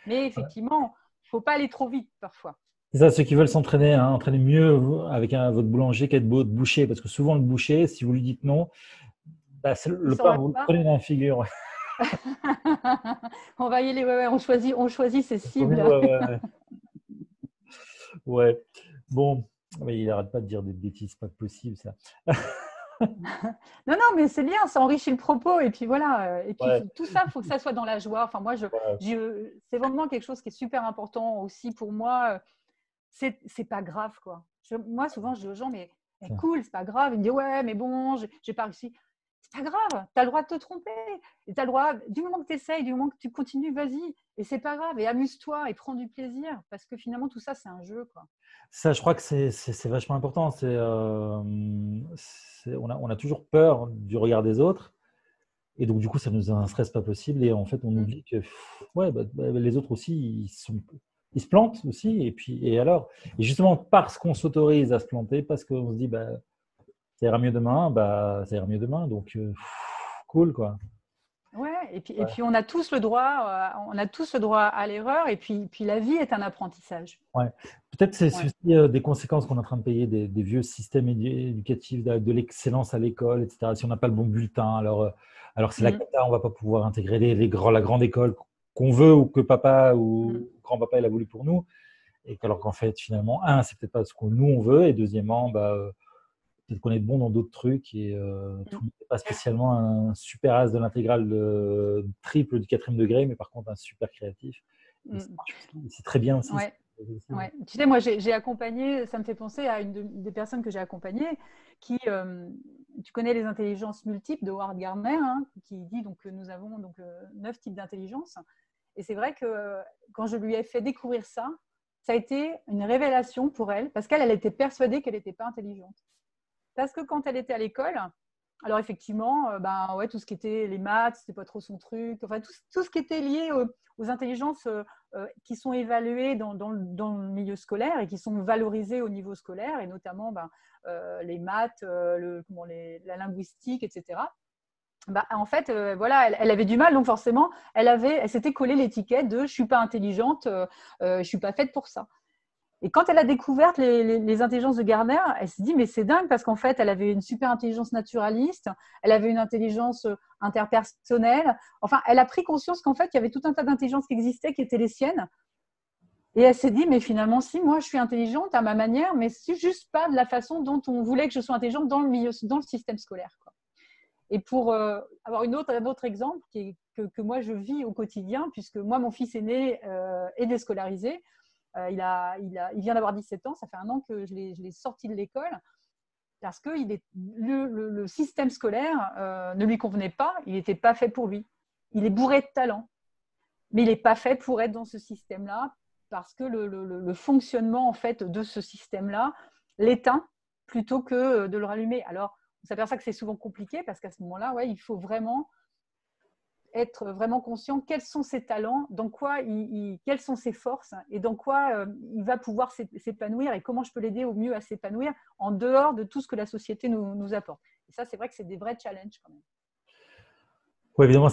Mais effectivement, il ne faut pas aller trop vite parfois. C'est ça, ceux qui veulent s'entraîner, entraîner mieux avec votre boulanger qu'être votre boucher. Parce que souvent, le boucher, si vous lui dites non, le pain, vous le prenez dans la figure. On va y aller, on choisit ses cibles. Ouais. Bon, il n'arrête pas de dire des bêtises, pas possible ça. Non, mais c'est bien, ça enrichit le propos. Et puis voilà. Et puis tout ça, il faut que ça soit dans la joie. Enfin, moi, c'est vraiment quelque chose qui est super important aussi pour moi. C'est pas grave, quoi. Moi, souvent, je dis aux gens, mais cool, c'est pas grave. Ils me disent, ouais, mais bon, j'ai pas réussi. C'est pas grave, tu as le droit de te tromper. Et tu as le droit, du moment que tu essayes, du moment que tu continues, vas-y. Et c'est pas grave. Et amuse-toi et prends du plaisir. Parce que finalement, tout ça, c'est un jeu, quoi. Ça, je crois que c'est vachement important. On a toujours peur du regard des autres. Et donc, du coup, ça nous a un stress pas possible. Et en fait, on oublie que les autres aussi, ils se plantent aussi. Et alors, et justement, parce qu'on s'autorise à se planter, parce qu'on se dit, ça ira mieux demain, ça ira mieux demain. Donc, cool, quoi. Ouais, et puis on a tous le droit, à l'erreur. Et puis la vie est un apprentissage. Ouais. Peut-être c'est aussi des conséquences qu'on est en train de payer des vieux systèmes éducatifs, de l'excellence à l'école, etc. Si on n'a pas le bon bulletin, alors c'est la cata, on ne va pas pouvoir intégrer la grande école qu'on veut ou que papa ou grand-papa il a voulu pour nous. Et alors qu'en fait, finalement, c'est peut-être pas ce que nous on veut. Et deuxièmement, peut-être qu'on est bon dans d'autres trucs. Et tout n'est pas spécialement un super as de l'intégrale triple du 4e degré, mais par contre un super créatif. C'est très bien aussi. Ouais. Ouais. Tu sais, moi, j'ai accompagné, ça me fait penser à des personnes que j'ai accompagnées qui, tu connais les intelligences multiples de Howard Gardner, hein, qui dit donc, que nous avons donc, 9 types d'intelligence. Et c'est vrai que quand je lui ai fait découvrir ça, ça a été une révélation pour elle, parce qu'elle était persuadée qu'elle n'était pas intelligente. Parce que quand elle était à l'école, alors effectivement, ouais, tout ce qui était les maths, c'était pas trop son truc. Enfin, tout ce qui était lié aux intelligences qui sont évaluées dans le milieu scolaire et qui sont valorisées au niveau scolaire, et notamment les maths, la linguistique, etc. En fait, voilà, elle avait du mal, donc forcément, elle s'était collée l'étiquette de « je suis pas intelligente, je suis pas faite pour ça ». Et quand elle a découvert les intelligences de Gardner, elle s'est dit, mais c'est dingue, parce qu'en fait, elle avait une super intelligence naturaliste, elle avait une intelligence interpersonnelle. Enfin, elle a pris conscience qu'en fait, il y avait tout un tas d'intelligences qui existaient, qui étaient les siennes. Et elle s'est dit, mais finalement, si, moi, je suis intelligente à ma manière, mais c'est juste pas de la façon dont on voulait que je sois intelligente dans le système scolaire, quoi. Et pour avoir un autre exemple que moi, je vis au quotidien, puisque moi, mon fils aîné est déscolarisé. Il vient d'avoir 17 ans, ça fait 1 an que je l'ai sorti de l'école, parce que le système scolaire ne lui convenait pas, il n'était pas fait pour lui. Il est bourré de talent, mais il n'est pas fait pour être dans ce système-là, parce que le fonctionnement en fait, de ce système-là l'éteint plutôt que de le rallumer. Alors, on s'aperçoit que c'est souvent compliqué, parce qu'à ce moment-là, ouais, il faut vraiment être vraiment conscient quels sont ses talents, dans quoi quelles sont ses forces et dans quoi il va pouvoir s'épanouir, et comment je peux l'aider au mieux à s'épanouir en dehors de tout ce que la société nous apporte. Et ça, c'est vrai que c'est des vrais challenges quand même. Oui, évidemment,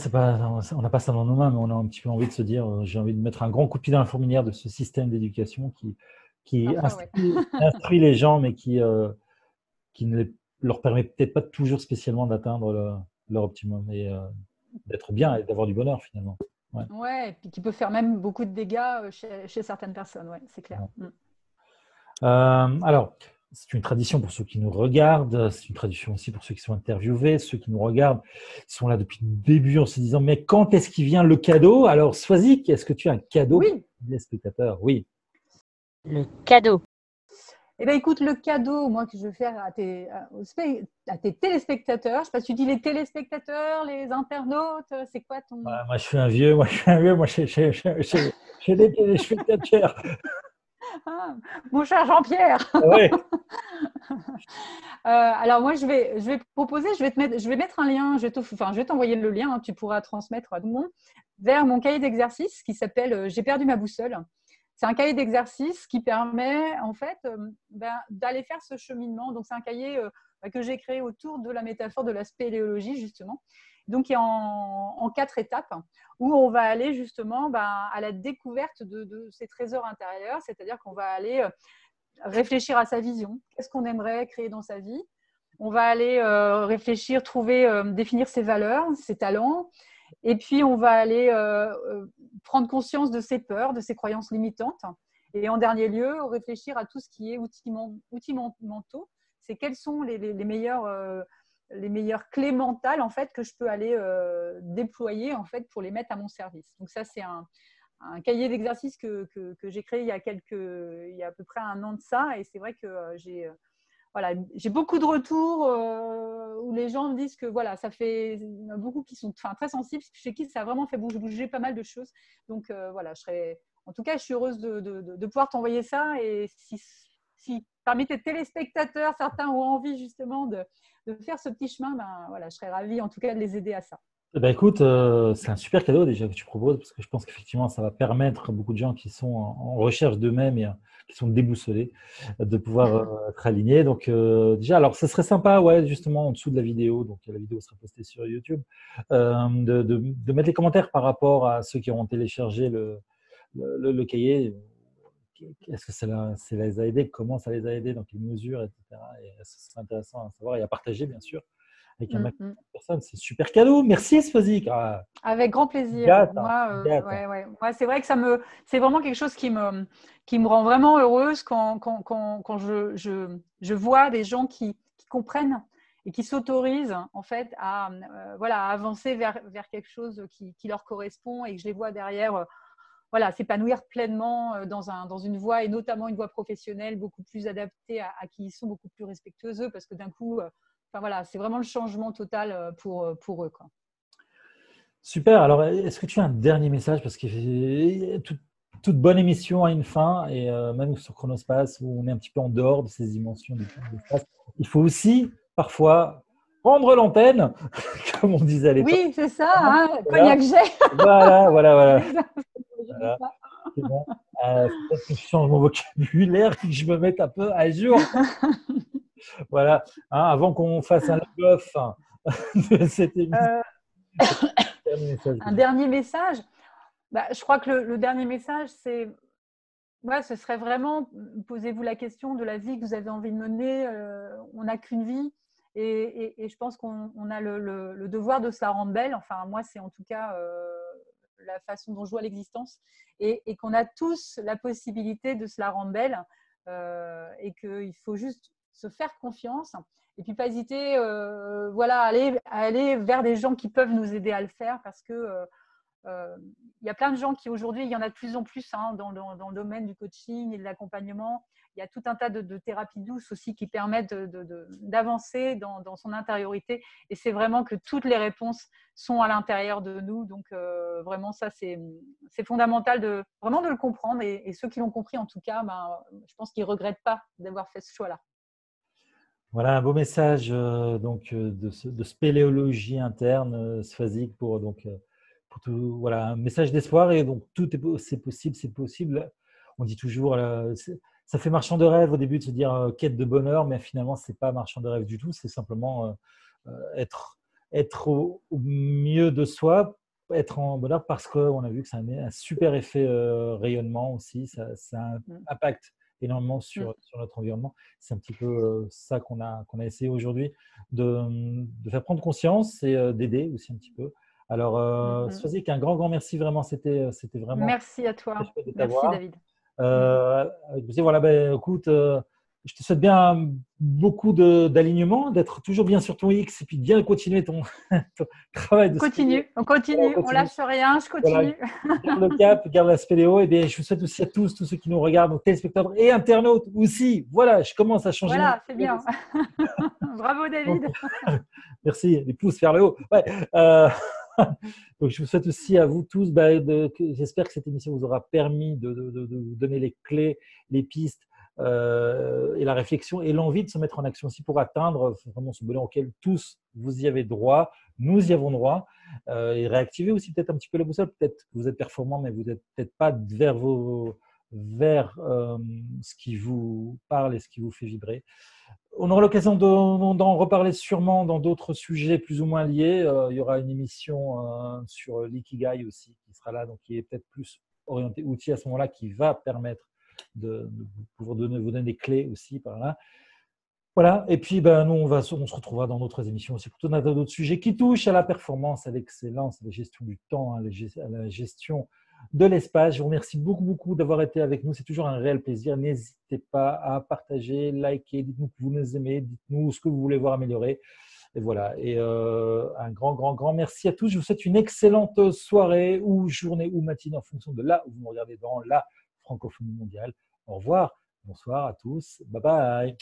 on n'a pas ça dans nos mains, mais on a un petit peu envie de se dire, j'ai envie de mettre un grand coup de pied dans la fourmilière de ce système d'éducation qui Parfois, instruit les gens, mais qui ne leur permet peut-être pas toujours spécialement d'atteindre leur optimum et d'être bien et d'avoir du bonheur finalement. Ouais, et puis qui peut faire même beaucoup de dégâts chez certaines personnes, ouais, c'est clair. Ouais. Alors, c'est une tradition pour ceux qui nous regardent, c'est une tradition aussi pour ceux qui sont interviewés, ceux qui nous regardent, ils sont là depuis le début en se disant, mais quand est-ce qu'il vient le cadeau? Alors, Swazik, est-ce que tu as un cadeau Oui. pour les spectateurs? Oui. Le cadeau. Eh bien, écoute, le cadeau, moi, que je vais faire à tes téléspectateurs, je ne sais pas si tu dis les téléspectateurs, les internautes, c'est quoi ton… Moi, je suis un vieux, moi, j'ai des téléspectateurs. Ah, mon cher Jean-Pierre. Ouais. Alors moi, je vais proposer, je vais mettre un lien, je vais t'envoyer le lien, hein, tu pourras transmettre à tout le monde, vers mon cahier d'exercice qui s'appelle « J'ai perdu ma boussole ». C'est un cahier d'exercice qui permet en fait d'aller faire ce cheminement. Donc c'est un cahier que j'ai créé autour de la métaphore de la spéléologie justement. Donc il est en 4 étapes où on va aller justement à la découverte de ces trésors intérieurs, c'est-à-dire qu'on va aller réfléchir à sa vision, qu'est-ce qu'on aimerait créer dans sa vie. On va aller réfléchir, définir ses valeurs, ses talents. Et puis, on va aller prendre conscience de ses peurs, de ses croyances limitantes. Et en dernier lieu, réfléchir à tout ce qui est outils mentaux. C'est quelles sont les meilleures clés mentales en fait, que je peux aller déployer en fait, pour les mettre à mon service. Donc ça, c'est un cahier d'exercice que j'ai créé il y a à peu près 1 an de ça. Et c'est vrai que j'ai beaucoup de retours où les gens me disent que voilà, ça fait il y en a beaucoup qui sont très sensibles, chez qui ça a vraiment fait bouger pas mal de choses. Donc voilà, en tout cas, je suis heureuse de pouvoir t'envoyer ça. Et si parmi tes téléspectateurs, certains ont envie justement de faire ce petit chemin, voilà, je serais ravie en tout cas de les aider à ça. Écoute, c'est un super cadeau déjà que tu proposes, parce que je pense qu'effectivement, ça va permettre à beaucoup de gens qui sont en recherche d'eux-mêmes et qui sont déboussolés de pouvoir être alignés. Donc déjà, alors ce serait sympa, ouais, justement en dessous de la vidéo, donc la vidéo sera postée sur YouTube, de mettre les commentaires par rapport à ceux qui auront téléchargé le cahier. Est-ce que ça les a aidés? Comment ça les a aidés? Dans quelle mesure, etc. Et ce serait intéressant à savoir et à partager, bien sûr, avec un maximum de personnes. C'est super cadeau. Merci, Swazik. Avec grand plaisir. Moi, c'est vrai que c'est vraiment quelque chose qui me rend vraiment heureuse quand je vois des gens qui comprennent et qui s'autorisent en fait à avancer vers quelque chose qui leur correspond, et que je les vois derrière voilà, s'épanouir pleinement dans une voie, et notamment une voie professionnelle beaucoup plus adaptée à qui ils sont, beaucoup plus respectueuse, parce que d'un coup, voilà, c'est vraiment le changement total pour eux, quoi. Super. Alors, est-ce que tu as un dernier message? Parce que toute bonne émission a une fin, et même sur Chronospace, où on est un petit peu en dehors de ces dimensions du temps et de l'espace, il faut aussi parfois prendre l'antenne, comme on disait à l'époque. Oui, c'est ça, hein, Voilà, Cognac J. voilà. Je dis Voilà. ça. C'est bon. Faut peut-être que je change mon vocabulaire et que je me mette un peu à jour. Voilà. Hein, avant qu'on fasse un log-off de cette émission. Euh, Un dernier message. Je crois que le dernier message, c'est, ouais, ce serait vraiment, posez-vous la question de la vie que vous avez envie de mener. On n'a qu'une vie, et je pense qu'on a le devoir de se la rendre belle. Enfin, moi, c'est en tout cas la façon dont je vois l'existence, et qu'on a tous la possibilité de se la rendre belle, et qu'il faut juste se faire confiance, et puis pas hésiter, voilà, à aller vers des gens qui peuvent nous aider à le faire, parce que il y a plein de gens qui aujourd'hui, il y en a de plus en plus, hein, dans le domaine du coaching et de l'accompagnement. Il y a tout un tas de thérapies douces aussi qui permettent d'avancer dans son intériorité. Et c'est vraiment que toutes les réponses sont à l'intérieur de nous. Donc, vraiment, ça, c'est fondamental vraiment de le comprendre. Et ceux qui l'ont compris, en tout cas, je pense qu'ils ne regrettent pas d'avoir fait ce choix-là. Voilà un beau message de spéléologie interne sphasique pour tout, voilà, un message d'espoir, et donc c'est possible. On dit toujours, ça fait marchand de rêve au début de se dire quête de bonheur, mais finalement c'est pas marchand de rêve du tout, c'est simplement être au mieux de soi, être en bonheur, parce qu'on a vu que ça a un super effet rayonnement aussi, ça a un impact énormément sur notre environnement. C'est un petit peu ça qu'on a essayé aujourd'hui de faire prendre conscience, et d'aider aussi un petit peu. Alors, Swazik, un grand merci, vraiment, c'était vraiment Merci à toi. très chouette de Merci, t'avoir. David. Voilà, écoute, je te souhaite bien beaucoup d'alignement, d'être toujours bien sur ton X, et puis bien continuer ton travail de spéléo. On continue, on lâche rien, je continue. Voilà, garde le cap, garde la spéléo, et bien je vous souhaite aussi à tous ceux qui nous regardent, donc téléspectateurs et internautes aussi. Voilà, je commence à changer. Voilà, c'est bien. Bravo, David. Donc, merci, les pouces vers le haut. Ouais, donc, je vous souhaite aussi à vous tous, j'espère que cette émission vous aura permis de vous donner les clés, les pistes, et la réflexion et l'envie de se mettre en action aussi pour atteindre vraiment ce bonheur auquel tous vous y avez droit, nous y avons droit, et réactiver aussi peut-être un petit peu la boussole. Peut-être que vous êtes performant, mais vous n'êtes peut-être pas vers ce qui vous parle et ce qui vous fait vibrer. On aura l'occasion d'en reparler sûrement dans d'autres sujets plus ou moins liés. Il y aura une émission sur l'ikigai aussi qui sera là, donc qui est peut-être plus orienté outil à ce moment-là, qui va permettre de pouvoir vous donner des clés aussi par là. Voilà, et puis nous, on se retrouvera dans d'autres émissions aussi pour tout un tas d'autres sujets qui touchent à la performance, à l'excellence, à la gestion du temps, à la gestion de l'espace. Je vous remercie beaucoup d'avoir été avec nous. C'est toujours un réel plaisir. N'hésitez pas à partager, liker, dites-nous que vous nous aimez, dites-nous ce que vous voulez voir améliorer. Et voilà, et un grand merci à tous. Je vous souhaite une excellente soirée ou journée ou matinée en fonction de là où vous me regardez dans la francophonie mondiale. Au revoir, bonsoir à tous, bye bye.